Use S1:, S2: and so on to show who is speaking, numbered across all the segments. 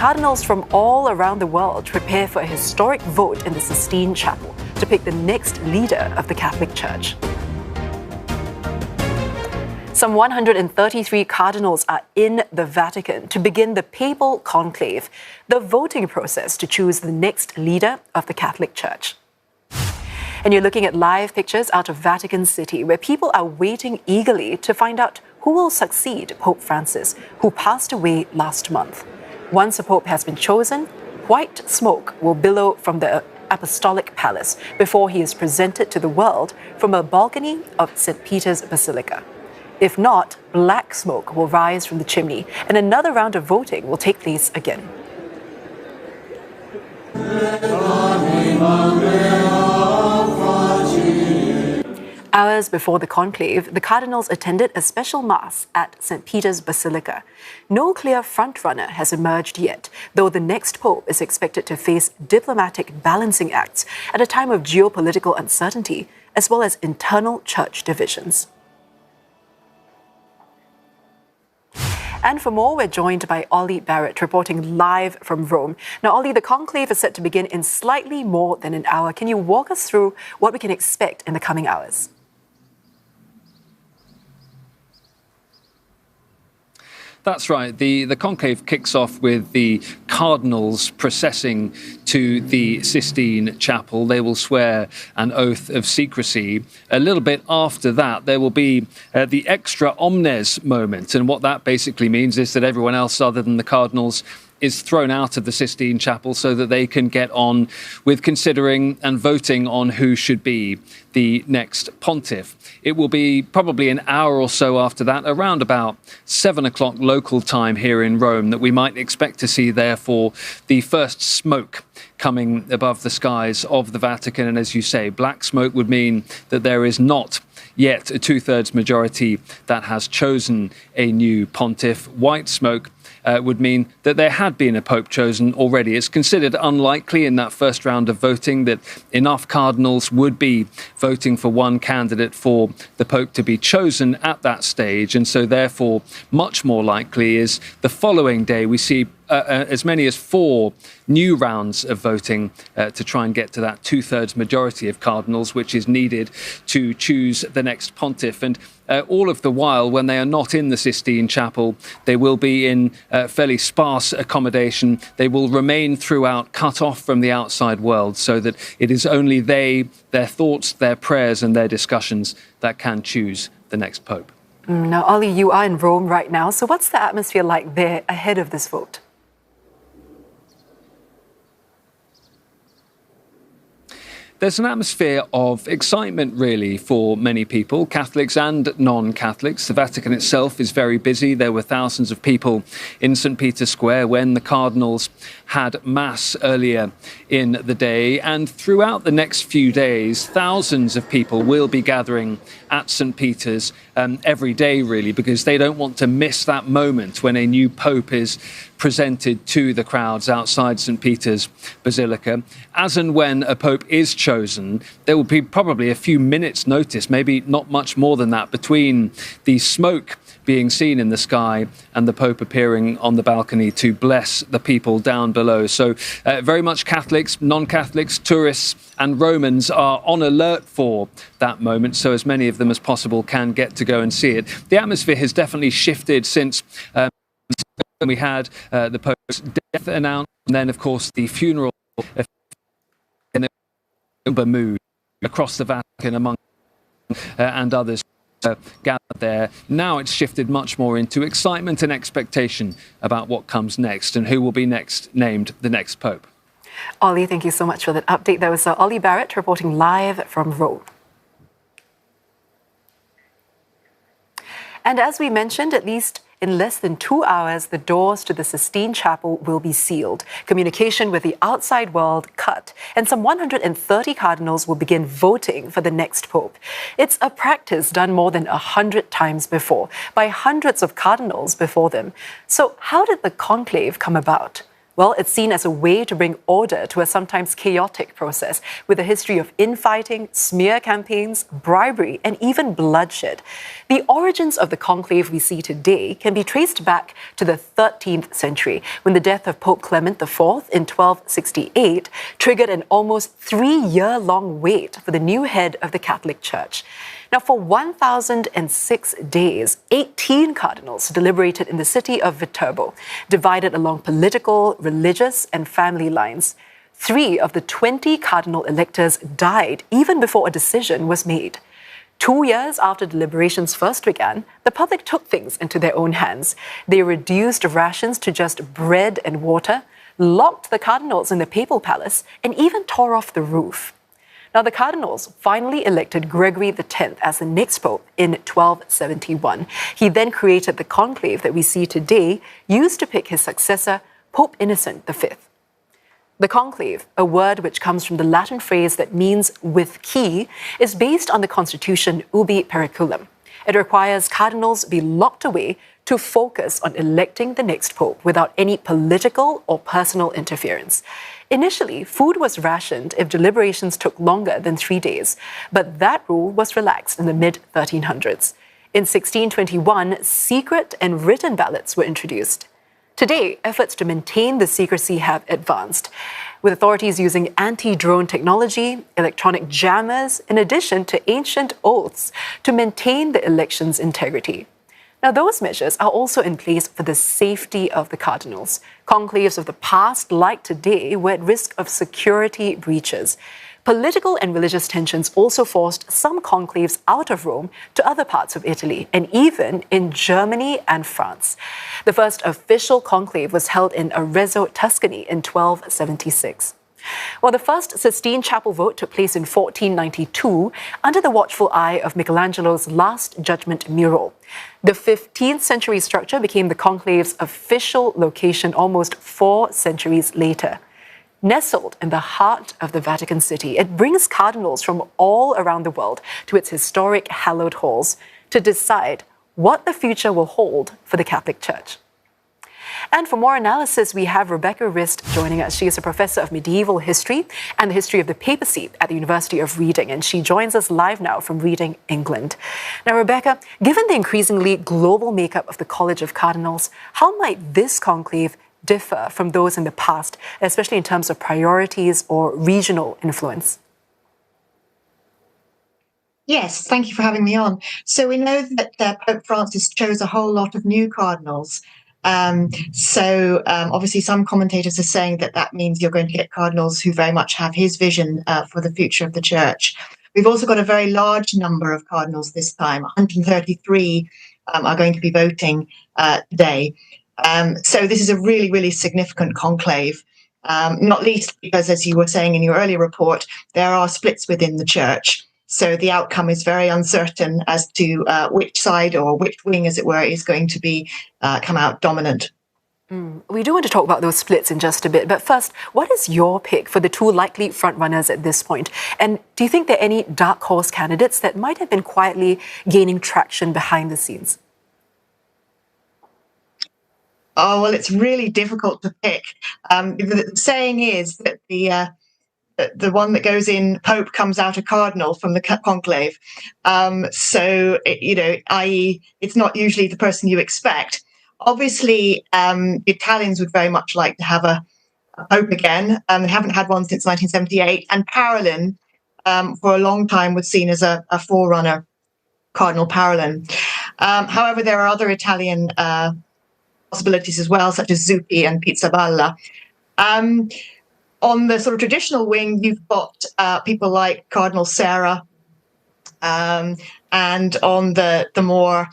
S1: cardinals from all around the world prepare for a historic vote in the Sistine Chapel to pick the next leader of the Catholic Church. Some 133 cardinals are in the Vatican to begin the papal conclave, the voting process to choose the next leader of the Catholic Church. And you're looking at live pictures out of Vatican City, where people are waiting eagerly to find out who will succeed Pope Francis, who passed away last month. Once a pope has been chosen, white smoke will billow from the Apostolic Palace before he is presented to the world from a balcony of St. Peter's Basilica. If not, black smoke will rise from the chimney, and another round of voting will take place again. Hours before the conclave, the cardinals attended a special mass at St. Peter's Basilica. No clear frontrunner has emerged yet, though the next pope is expected to face diplomatic balancing acts at a time of geopolitical uncertainty, as well as internal church divisions. And for more, we're joined by Olly Barratt, reporting live from Rome. Now, Olly, the conclave is set to begin in slightly more than an hour. Can you walk us through what we can expect in the coming hours?
S2: That's right. The conclave kicks off with the cardinals processing to the Sistine Chapel. They will swear an oath of secrecy. A little bit after that, there will be the extra omnes moment. And what that basically means is that everyone else other than the cardinals is thrown out of the Sistine Chapel so that they can get on with considering and voting on who should be the next pontiff. It will be probably an hour or so after that, around about 7 o'clock local time here in Rome, that we might expect to see, therefore, the first smoke coming above the skies of the Vatican. And as you say, black smoke would mean that there is not yet a two-thirds majority that has chosen a new pontiff. White smoke would mean that there had been a pope chosen already. It's considered unlikely in that first round of voting that enough cardinals would be voting for one candidate for the pope to be chosen at that stage. And so therefore, much more likely is the following day we see as many as 4 new rounds of voting to try and get to that two-thirds majority of cardinals, which is needed to choose the next pontiff. And all of the while, when they are not in the Sistine Chapel, they will be in fairly sparse accommodation. They will remain throughout cut off from the outside world, so that it is only they, their thoughts, their prayers and their discussions that can choose the next pope.
S1: Now, Olly, you are in Rome right now, so what's the atmosphere like there ahead of this vote?
S2: There's an atmosphere of excitement, really, for many people, Catholics and non-Catholics. The Vatican itself is very busy. There were thousands of people in St. Peter's Square when the cardinals had Mass earlier in the day. And throughout the next few days, thousands of people will be gathering at St. Peter's every day, really, because they don't want to miss that moment when a new pope is presented to the crowds outside St. Peter's Basilica. As and when a pope is chosen, there will be probably a few minutes' notice, maybe not much more than that, between the smoke being seen in the sky and the Pope appearing on the balcony to bless the people down below. So very much Catholics, non-Catholics, tourists and Romans are on alert for that moment, so as many of them as possible can get to go and see it. The atmosphere has definitely shifted since we had the Pope's death announced, and then, of course, the funeral in a mood across the Vatican among and others gathered there. Now it's shifted much more into excitement and expectation about what comes next and who will be next named the next Pope.
S1: Olly, thank you so much for that update. That was Olly Barratt reporting live from Rome. And as we mentioned, at least in less than 2 hours, the doors to the Sistine Chapel will be sealed, communication with the outside world cut, and some 130 cardinals will begin voting for the next pope. It's a practice done more than 100 times before, by hundreds of cardinals before them. So how did the conclave come about? Well, it's seen as a way to bring order to a sometimes chaotic process with a history of infighting, smear campaigns, bribery, and even bloodshed. The origins of the conclave we see today can be traced back to the 13th century, when the death of Pope Clement IV in 1268 triggered an almost 3-year-long wait for the new head of the Catholic Church. Now, for 1,006 days, 18 cardinals deliberated in the city of Viterbo, divided along political, religious, and family lines. 3 of the 20 cardinal electors died even before a decision was made. 2 years after deliberations first began, the public took things into their own hands. They reduced rations to just bread and water, locked the cardinals in the papal palace, and even tore off the roof. Now, the cardinals finally elected Gregory X as the next pope in 1271. He then created the conclave that we see today, used to pick his successor, Pope Innocent V. The conclave, a word which comes from the Latin phrase that means with key, is based on the constitution Ubi Periculum. It requires cardinals be locked away to focus on electing the next pope without any political or personal interference. Initially, food was rationed if deliberations took longer than 3 days, but that rule was relaxed in the mid-1300s. In 1621, secret and written ballots were introduced. Today, efforts to maintain the secrecy have advanced, with authorities using anti-drone technology, electronic jammers, in addition to ancient oaths to maintain the election's integrity. Now, those measures are also in place for the safety of the cardinals. Conclaves of the past, like today, were at risk of security breaches. Political and religious tensions also forced some conclaves out of Rome to other parts of Italy, and even in Germany and France. The first official conclave was held in Arezzo, Tuscany in 1276. Well, the first Sistine Chapel vote took place in 1492 under the watchful eye of Michelangelo's Last Judgment mural. The 15th century structure became the conclave's official location almost 4 centuries later. Nestled in the heart of the Vatican City, it brings cardinals from all around the world to its historic hallowed halls to decide what the future will hold for the Catholic Church. And for more analysis, we have Rebecca Rist joining us. She is a professor of medieval history and the history of the papacy at the University of Reading, and she joins us live now from Reading, England. Now, Rebecca, given the increasingly global makeup of the College of Cardinals, how might this conclave differ from those in the past, especially in terms of priorities or regional influence?
S3: Yes, thank you for having me on. So we know that Pope Francis chose a whole lot of new cardinals. Obviously some commentators are saying that means you're going to get cardinals who very much have his vision for the future of the church. We've also got a very large number of cardinals this time. 133 are going to be voting today. So this is a really, really significant conclave, not least because, as you were saying in your earlier report, there are splits within the church. So the outcome is very uncertain as to which side or which wing, as it were, is going to be come out dominant.
S1: We do want to talk about those splits in just a bit. But first, what is your pick for the 2 likely frontrunners at this point? And do you think there are any dark horse candidates that might have been quietly gaining traction behind the scenes?
S3: Oh, well, it's really difficult to pick. The saying is that the one that goes in Pope comes out a cardinal from the conclave. I.e., it's not usually the person you expect. Obviously, the Italians would very much like to have a Pope again. They haven't had one since 1978. And Parolin, for a long time, was seen as a forerunner, Cardinal Parolin. However, there are other Italian possibilities as well, such as Zuppi and Pizzaballa. On the sort of traditional wing, you've got people like Cardinal Serra, and on the more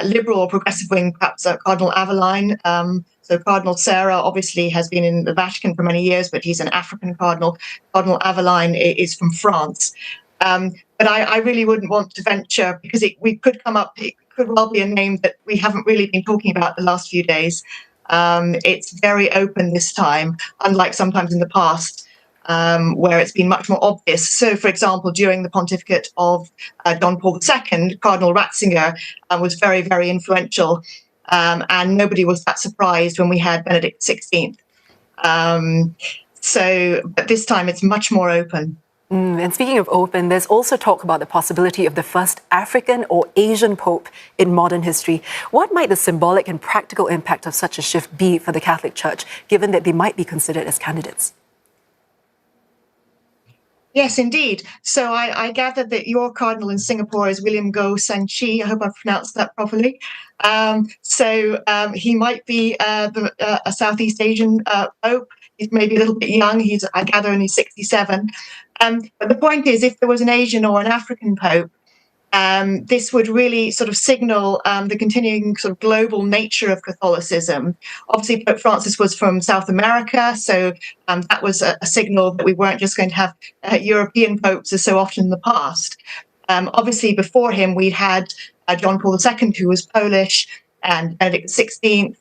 S3: liberal or progressive wing, perhaps Cardinal Aveline. So Cardinal Serra obviously has been in the Vatican for many years, but he's an African cardinal. Cardinal Aveline is from France. But I really wouldn't want to venture, because it could well be a name that we haven't really been talking about the last few days. It's very open this time, unlike sometimes in the past, where it's been much more obvious. So, for example, during the pontificate of John Paul II, Cardinal Ratzinger was very, very influential, and nobody was that surprised when we had Benedict XVI. But this time it's much more open.
S1: And speaking of open, there's also talk about the possibility of the first African or Asian pope in modern history. What might the symbolic and practical impact of such a shift be for the Catholic Church, given that they might be considered as candidates?
S3: Yes, indeed. So I gather that your cardinal in Singapore is William Go Sanchi. I hope I've pronounced that properly. He might be a Southeast Asian pope. He's maybe a little bit young. He's, I gather, only 67. But the point is, if there was an Asian or an African pope, this would really sort of signal the continuing sort of global nature of Catholicism. Obviously, Pope Francis was from South America, so that was a signal that we weren't just going to have European popes as so often in the past. Obviously, before him, we had John Paul II, who was Polish, and Benedict XVI,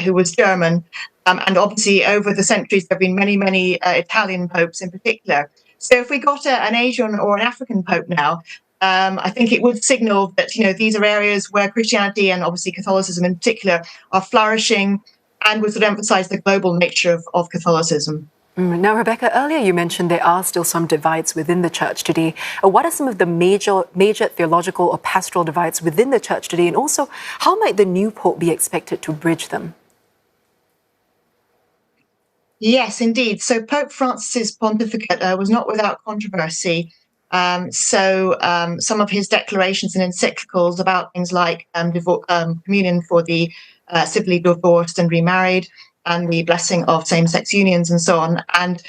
S3: who was German. And obviously, over the centuries, there have been many, many Italian popes in particular. So if we got an Asian or an African pope now, I think it would signal that, these are areas where Christianity and obviously Catholicism in particular are flourishing, and would sort of emphasize the global nature of Catholicism.
S1: Now, Rebecca, earlier you mentioned there are still some divides within the church today. What are some of the major theological or pastoral divides within the church today? And also, how might the new pope be expected to bridge them?
S3: Yes, indeed. So Pope Francis's pontificate was not without controversy. Some of his declarations and encyclicals about things like communion for the civilly divorced and remarried, and the blessing of same-sex unions and so on. And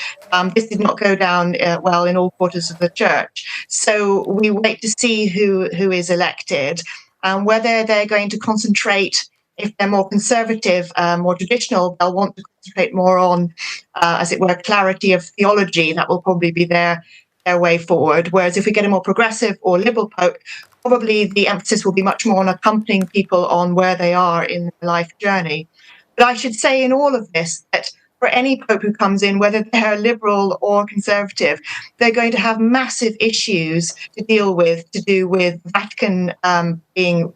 S3: this did not go down well in all quarters of the church. So we wait to see who is elected, and whether they're going to concentrate. If they're more conservative, more traditional, they'll want to concentrate more on, as it were, clarity of theology. That will probably be their way forward. Whereas if we get a more progressive or liberal pope, probably the emphasis will be much more on accompanying people on where they are in their life journey. But I should say in all of this that for any pope who comes in, whether they're liberal or conservative, they're going to have massive issues to deal with, to do with Vatican being,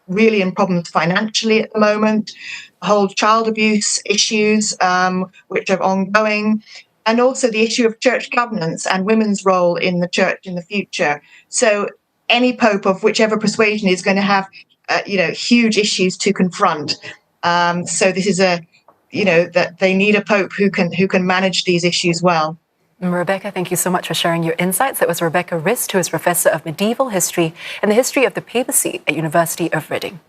S3: really in problems financially at the moment, whole child abuse issues, which are ongoing, and also the issue of church governance and women's role in the church in the future. So any pope of whichever persuasion is going to have, huge issues to confront. So this is that they need a pope who can manage these issues well.
S1: Rebecca, thank you so much for sharing your insights. That was Rebecca Rist, who is Professor of Medieval History and the History of the Papacy at University of Reading.